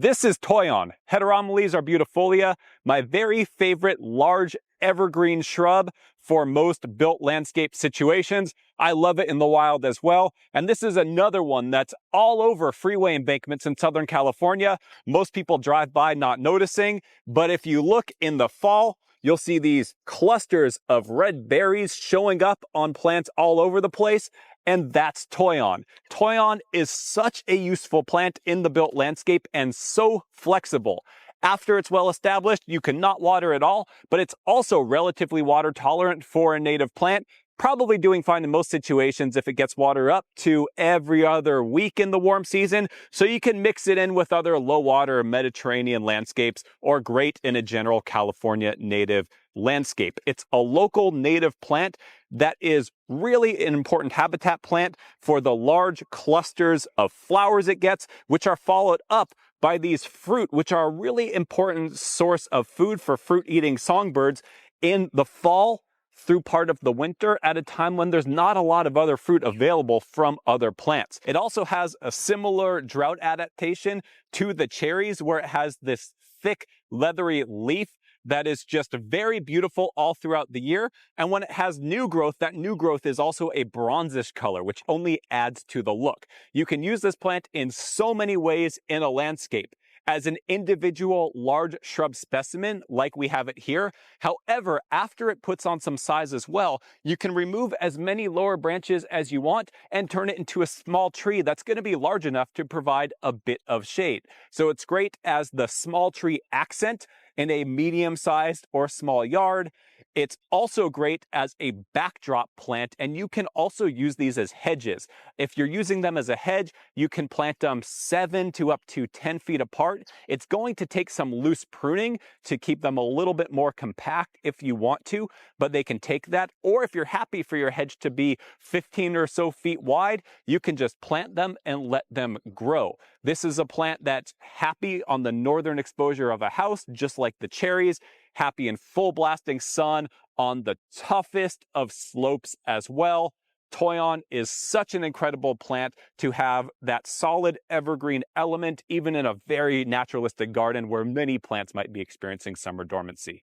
This is Toyon, Heteromeles arbutifolia, my very favorite large evergreen shrub for most built landscape situations. I love it in the wild as well. And this is another one that's all over freeway embankments in Southern California. Most people drive by not noticing, but if you look in the fall, you'll see these clusters of red berries showing up on plants all over the place. And that's Toyon. Toyon is such a useful plant in the built landscape and so flexible. After it's well established, you cannot water it all, but it's also relatively water tolerant for a native plant. Probably doing fine in most situations if it gets water up to every other week in the warm season, so you can mix it in with other low water Mediterranean landscapes or great in a general California native landscape. It's a local native plant that is really an important habitat plant for the large clusters of flowers it gets, which are followed up by these fruit, which are a really important source of food for fruit-eating songbirds in the fall through part of the winter at a time when there's not a lot of other fruit available from other plants. It also has a similar drought adaptation to the cherries, where it has this thick, leathery leaf that is just very beautiful all throughout the year. And when it has new growth, that new growth is also a bronzish color, which only adds to the look. You can use this plant in so many ways in a landscape. As an individual large shrub specimen, like we have it here. However, after it puts on some size as well, you can remove as many lower branches as you want and turn it into a small tree that's going to be large enough to provide a bit of shade. So it's great as the small tree accent in a medium-sized or small yard. It's also great as a backdrop plant, and you can also use these as hedges. If you're using them as a hedge, you can plant them 7 to up to 10 feet apart. It's going to take some loose pruning to keep them a little bit more compact if you want to, but they can take that. Or if you're happy for your hedge to be 15 or so feet wide, you can just plant them and let them grow. This is a plant that's happy on the northern exposure of a house, just like the cherries, happy in full blasting sun on the toughest of slopes as well. Toyon is such an incredible plant to have that solid evergreen element, even in a very naturalistic garden where many plants might be experiencing summer dormancy.